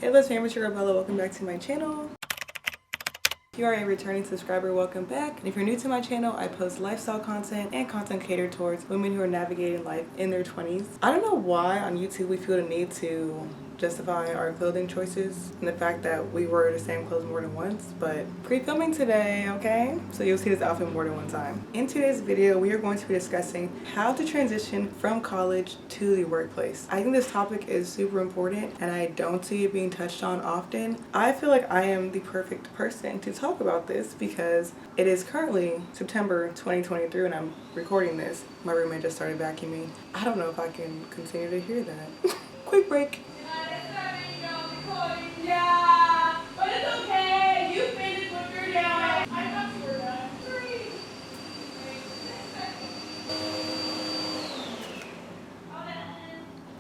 Hey, let's it's your girl Bella. Welcome back to my channel. If you are a returning subscriber, welcome back. And if you're new to my channel, I post lifestyle content and content catered towards women who are navigating life in their 20s. I don't know why on YouTube we feel the need to justify our clothing choices and the fact that we wear the same clothes more than once, but pre-filming today, okay? So you'll see this outfit more than one time. In today's video, we are going to be discussing how to transition from college to the workplace. I think this topic is super important and I don't see it being touched on often. I feel like I am the perfect person to talk about this because it is currently September 2023 and I'm recording this. My roommate just started vacuuming. I don't know if I can continue to hear that. Quick break. Yeah, but it's okay. You finished what you're doing. I thought you were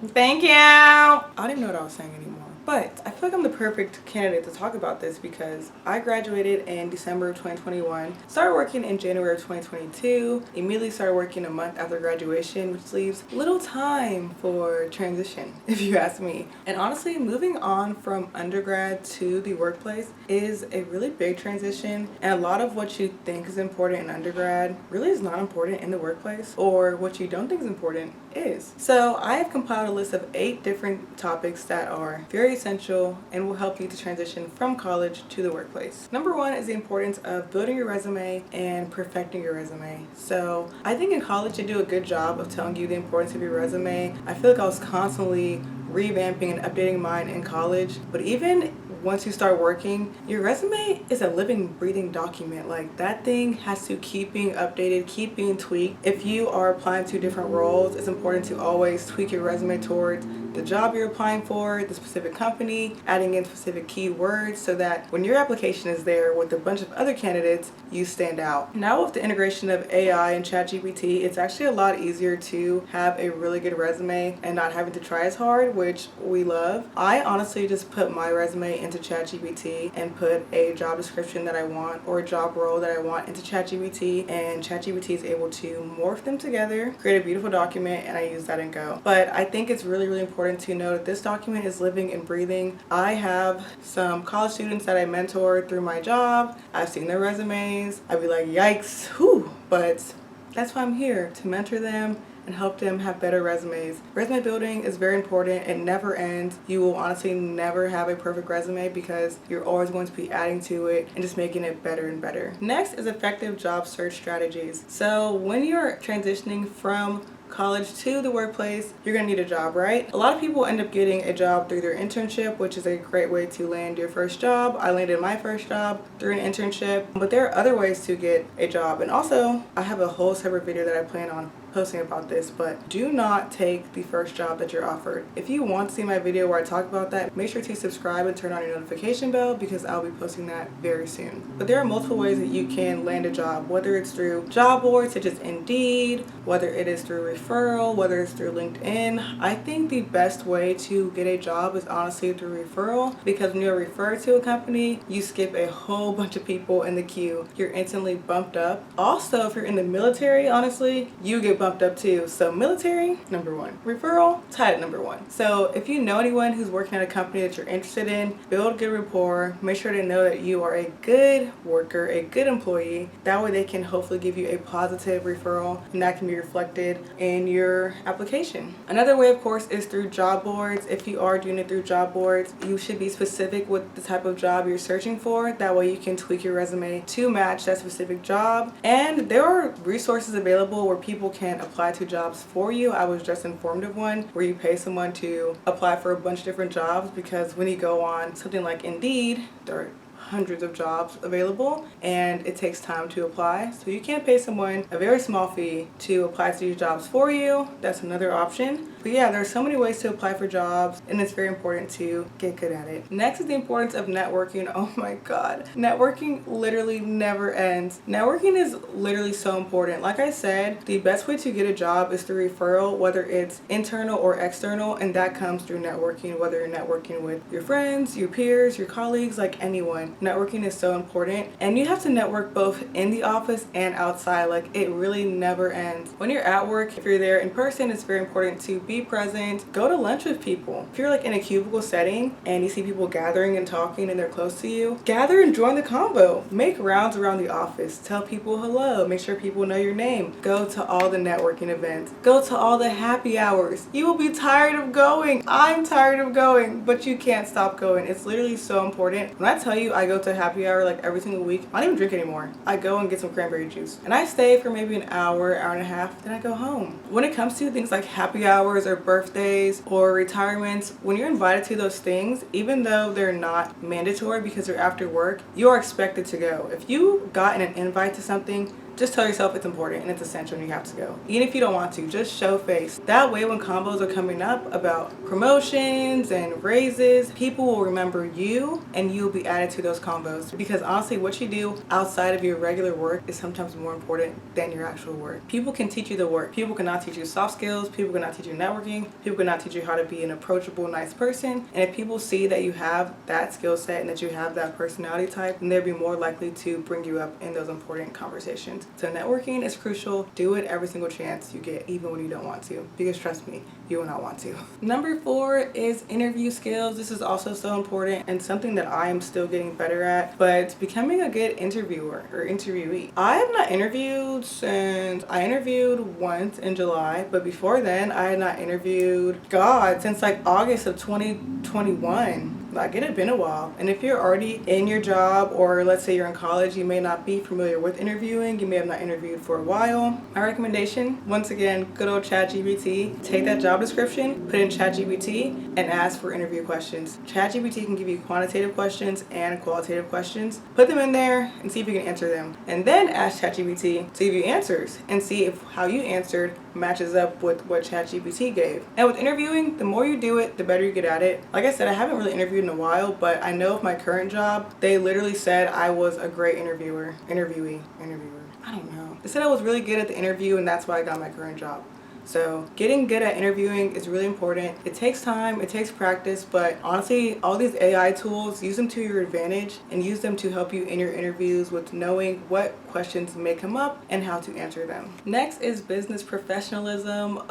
done. Thank you. I don't even know what I was saying anymore. But I feel like I'm the perfect candidate to talk about this because I graduated in December of 2021, started working in January of 2022, immediately started working a month after graduation, which leaves little time for transition, if you ask me. And honestly, moving on from undergrad to the workplace is a really big transition, and a lot of what you think is important in undergrad really is not important in the workplace, or what you don't think is important is. So I have compiled a list of 8 different topics that are very essential and will help you to transition from college to the workplace. Number 1 is the importance of building your resume and perfecting your resume. So I think in college they do a good job of telling you the importance of your resume. I feel like I was constantly revamping and updating mine in college, but even once you start working, your resume is a living, breathing document. Like, that thing has to keep being updated, keep being tweaked. If you are applying to different roles, it's important to always tweak your resume towards the job you're applying for, the specific company, adding in specific keywords so that when your application is there with a bunch of other candidates, you stand out. Now with the integration of AI and ChatGPT, it's actually a lot easier to have a really good resume and not having to try as hard, which we love. I honestly just put my resume into ChatGPT and put a job description that I want or a job role that I want into ChatGPT, and ChatGPT is able to morph them together, create a beautiful document, and I use that and go. But I think it's really important to know that this document is living and breathing. I have some college students that I mentor through my job. I've seen their resumes. I'd be like, yikes, whew, but that's why I'm here, to mentor them and help them have better resumes. Resume building is very important. It never ends. You will honestly never have a perfect resume because you're always going to be adding to it and just making it better and better. Next is effective job search strategies. So when you're transitioning from college to the workplace, you're gonna need a job, right? A lot of people end up getting a job through their internship, which is a great way to land your first job. I landed my first job through an internship, but there are other ways to get a job. And also, I have a whole separate video that I plan on posting about this, but do not take the first job that you're offered. If you want to see my video where I talk about that, make sure to subscribe and turn on your notification bell because I'll be posting that very soon. But there are multiple ways that you can land a job, whether it's through job boards such as Indeed, whether it is through referral, whether it's through LinkedIn. I think the best way to get a job is honestly through referral, because when you're referred to a company, you skip a whole bunch of people in the queue. You're instantly bumped up. Also, if you're in the military, honestly, you get bumped up too. So military, number 1. Referral, tied at number 1. So if you know anyone who's working at a company that you're interested in, build good rapport. Make sure to know that you are a good worker, a good employee. That way they can hopefully give you a positive referral, and that can be reflected in your application. Another way, of course, is through job boards. If you are doing it through job boards, you should be specific with the type of job you're searching for. That way you can tweak your resume to match that specific job. And there are resources available where people can apply to jobs for you. I was just informed of one where you pay someone to apply for a bunch of different jobs, because when you go on something like Indeed, there are hundreds of jobs available and it takes time to apply. So you can't pay someone a very small fee to apply to these jobs for you. That's another option. But yeah, there are so many ways to apply for jobs and it's very important to get good at it. Next is the importance of networking. Oh my God. Networking literally never ends. Networking is literally so important. Like I said, the best way to get a job is through referral, whether it's internal or external, and that comes through networking, whether you're networking with your friends, your peers, your colleagues, like anyone. Networking is so important, and you have to network both in the office and outside. Like, it really never ends. When you're at work, if you're there in person, it's very important to be present, go to lunch with people. If you're like in a cubicle setting and you see people gathering and talking and they're close to you, gather and join the convo. Make rounds around the office, tell people hello, make sure people know your name. Go to all the networking events, go to all the happy hours. You will be tired of going. I'm tired of going, but you can't stop going. It's literally so important. When I tell you I go to a happy hour like every single week, I don't even drink anymore. I go and get some cranberry juice and I stay for maybe an hour, hour and a half, then I go home. When it comes to things like happy hours or birthdays or retirements, when you're invited to those things, even though they're not mandatory because they're after work, you are expected to go. If you gotten an invite to something, just tell yourself it's important and it's essential and you have to go. Even if you don't want to, just show face. That way when combos are coming up about promotions and raises, people will remember you and you will be added to those combos. Because honestly, what you do outside of your regular work is sometimes more important than your actual work. People can teach you the work. People cannot teach you soft skills. People cannot teach you networking. People cannot teach you how to be an approachable, nice person. And if people see that you have that skill set and that you have that personality type, then they'll be more likely to bring you up in those important conversations. So networking is crucial. Do it every single chance you get, even when you don't want to, because trust me, you will not want to. Number 4 is interview skills. This is also so important and something that I am still getting better at, but becoming a good interviewer or interviewee. I have not interviewed since I interviewed once in July, but before then I had not interviewed, since like August of 2021. Like, it had been a while. And if you're already in your job, or let's say you're in college, you may not be familiar with interviewing. You may have not interviewed for a while. My recommendation, once again, good old ChatGPT. Take that job description, put it in ChatGPT, and ask for interview questions. ChatGPT can give you quantitative questions and qualitative questions. Put them in there and see if you can answer them. And then ask ChatGPT to give you answers and see if how you answered matches up with what ChatGPT gave. And with interviewing, the more you do it, the better you get at it. Like I said, I haven't really interviewed in a while, but I know of my current job, they literally said I was a great interviewer. I don't know. They said I was really good at the interview and that's why I got my current job. So getting good at interviewing is really important. It takes time, it takes practice, but honestly, all these AI tools, use them to your advantage and use them to help you in your interviews with knowing what questions may come up and how to answer them. Next is business professionalism.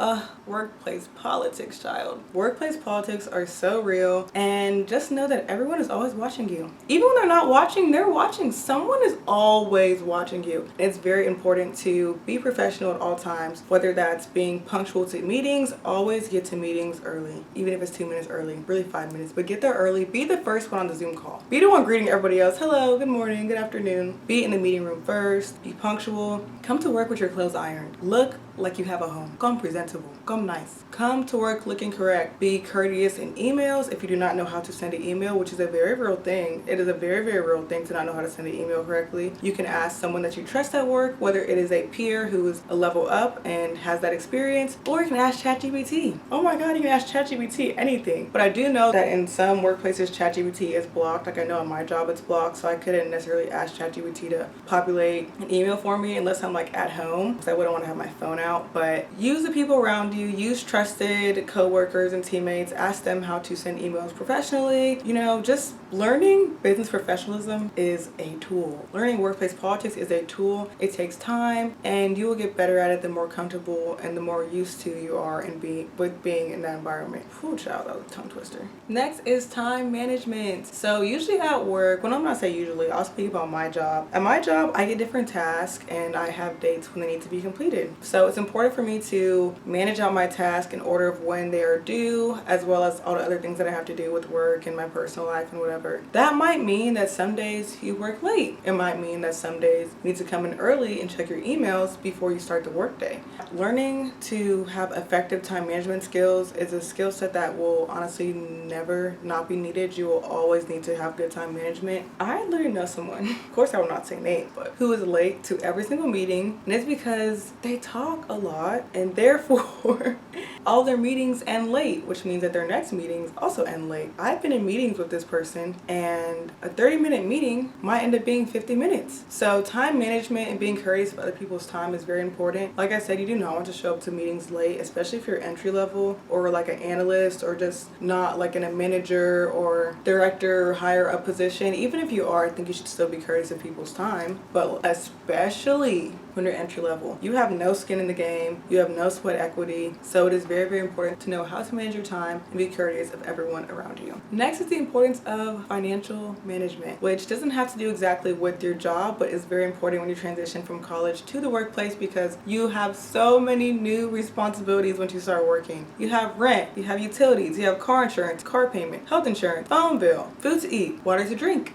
Workplace politics, child. Workplace politics are so real, and just know that everyone is always watching you. Even when they're not watching, they're watching. Someone is always watching you. It's very important to be professional at all times, whether that's being punctual to meetings. Always get to meetings early, even if it's 2 minutes early, really 5 minutes, but get there early. Be the first one on the Zoom call. Be the one greeting everybody else. Hello, good morning, good afternoon. Be in the meeting room first. Be punctual. Come to work with your clothes ironed. Look like you have a home. Come presentable. Come nice. Come to work looking correct. Be courteous in emails. If you do not know how to send an email, which is a very real thing, it is a very, very real thing to not know how to send an email correctly. You can ask someone that you trust at work, whether it is a peer who is a level up and has that experience, or you can ask ChatGPT. Oh my God, you can ask ChatGPT anything. But I do know that in some workplaces, ChatGPT is blocked. Like I know on my job it's blocked, so I couldn't necessarily ask ChatGPT to populate an email for me unless I'm like at home, because I wouldn't want to have my phone out. But use the people around you, use trusted co-workers and teammates, ask them how to send emails professionally. You know, just learning business professionalism is a tool. Learning workplace politics is a tool. It takes time and you will get better at it the more comfortable and the more used to you are in being in that environment. Whew, child, that was a tongue twister. Next is time management. So usually at work, when I'm not saying usually, I'll speak about my job. At my job, I get different tasks and I have dates when they need to be completed. So it's important for me to manage out my task in order of when they are due, as well as all the other things that I have to do with work and my personal life and whatever. That might mean that some days you work late. It might mean that some days you need to come in early and check your emails before you start the workday. Learning to have effective time management skills is a skill set that will honestly never not be needed. You will always need to have good time management. I literally know someone, of course I will not say name, but who is late to every single meeting, and it's because they talk a lot and therefore all their meetings end late, which means that their next meetings also end late. I've been in meetings with this person and a 30-minute meeting might end up being 50 minutes. So time management and being courteous of other people's time is very important. Like I said, you do not want to show up to meetings late, especially if you're entry level or like an analyst or just not like in a manager or director or higher up position. Even if you are, I think you should still be courteous of people's time, but especially when you're entry level. You have no skin in the game, you have no sweat equity, so it is very, very important to know how to manage your time and be courteous of everyone around you. Next is the importance of financial management, which doesn't have to do exactly with your job, but is very important when you transition from college to the workplace because you have so many new responsibilities once you start working. You have rent, you have utilities, you have car insurance, car payment, health insurance, phone bill, food to eat, water to drink,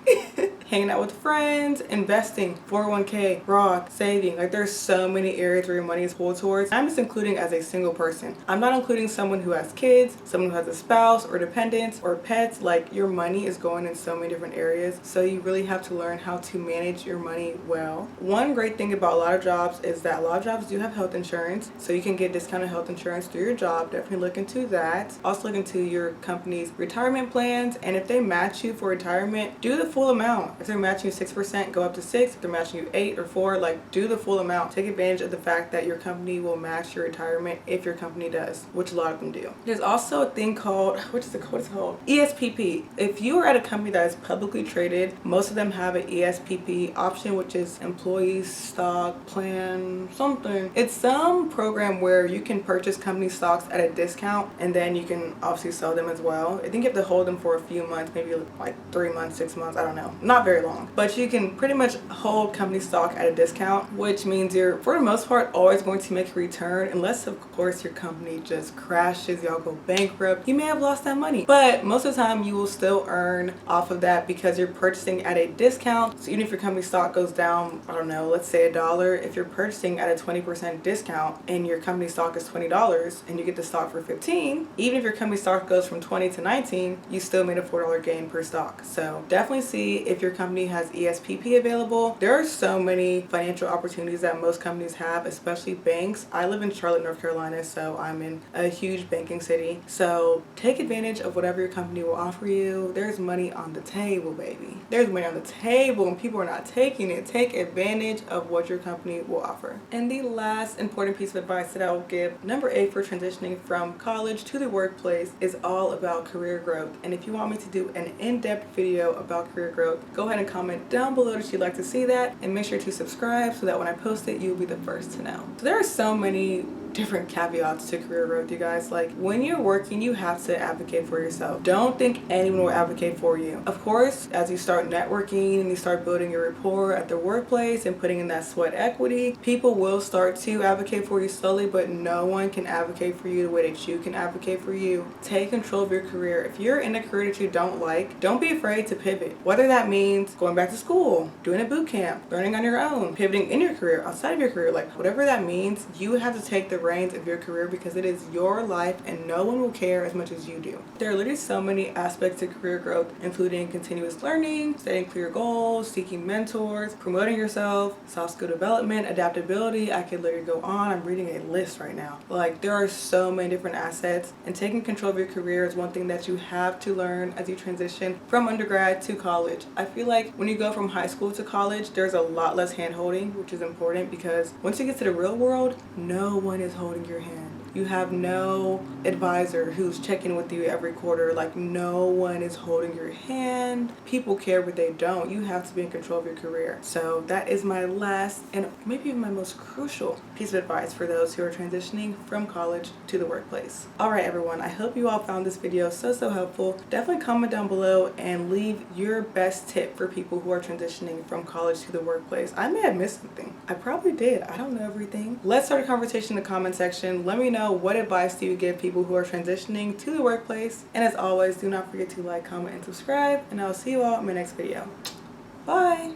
hanging out with friends, investing, 401k, Roth, saving. Like there's so many areas where your money is pulled towards. I'm just including as a single person. I'm not including someone who has kids, someone who has a spouse or dependents or pets. Like your money is going in so many different areas. So you really have to learn how to manage your money well. One great thing about a lot of jobs is that a lot of jobs do have health insurance. So you can get discounted health insurance through your job. Definitely look into that. Also look into your company's retirement plans. And if they match you for retirement, do the full amount. If they're matching you 6%, go up to 6. If they're matching you 8 or 4, like do the full amount. Take advantage of the fact that your company will match your retirement if your company does, which a lot of them do. There's also a thing called, what is it called? ESPP. If you are at a company that is publicly traded, most of them have an ESPP option, which is employee stock plan something. It's some program where you can purchase company stocks at a discount and then you can obviously sell them as well. I think you have to hold them for a few months, maybe like 3 months, 6 months, I don't know. Not very long. But you can pretty much hold company stock at a discount, which means you're, for the most part, always going to make a return unless, of course, your company just crashes, y'all go bankrupt. You may have lost that money. But most of the time, you will still earn off of that because you're purchasing at a discount. So even if your company stock goes down, I don't know, let's say $1, if you're purchasing at a 20% discount and your company stock is $20 and you get the stock for $15, even if your company stock goes from 20 to 19, you still made a $4 gain per stock. So definitely see if your company has ESPP available. There are so many financial opportunities that most companies have, especially banks. I live in Charlotte, North Carolina, so I'm in a huge banking city. So take advantage of whatever your company will offer you. There's money on the table, baby. There's money on the table and people are not taking it. Take advantage of what your company will offer. And the last important piece of advice that I will give, number 8 for transitioning from college to the workplace, is all about career growth. And if you want me to do an in-depth video about career growth, go ahead and comment down below that you'd like to see that, and make sure to subscribe so that when I post it, you'll be the first to know. So there are so many different caveats to career growth, you guys. Like when you're working, you have to advocate for yourself. Don't think anyone will advocate for you. Of course, as you start networking and you start building your rapport at the workplace and putting in that sweat equity, people will start to advocate for you slowly, but no one can advocate for you the way that you can advocate for you. Take control of your career. If you're in a career that you don't like, don't be afraid to pivot. Whether that means going back to school, doing a boot camp, learning on your own, pivoting in your career, outside of your career, like whatever that means, you have to take the reins of your career because it is your life and no one will care as much as you do. There are literally so many aspects to career growth, including continuous learning, setting clear goals, seeking mentors, promoting yourself, soft skill development, adaptability. I could literally go on. I'm reading a list right now. Like there are so many different assets, and taking control of your career is one thing that you have to learn as you transition from undergrad to college. I feel like when you go from high school to college, there's a lot less hand holding, which is important because once you get to the real world, no one is holding your hand. You have no advisor who's checking with you every quarter. Like no one is holding your hand. People care, but they don't. You have to be in control of your career. So that is my last and maybe my most crucial piece of advice for those who are transitioning from college to the workplace. All right, everyone. I hope you all found this video so helpful. Definitely comment down below and leave your best tip for people who are transitioning from college to the workplace. I may have missed something. I probably did. I don't know everything. Let's start a conversation in the comment section. Let me know what advice do you give people who are transitioning to the workplace. And as always, do not forget to like, comment, and subscribe. And I'll see you all in my next video. Bye.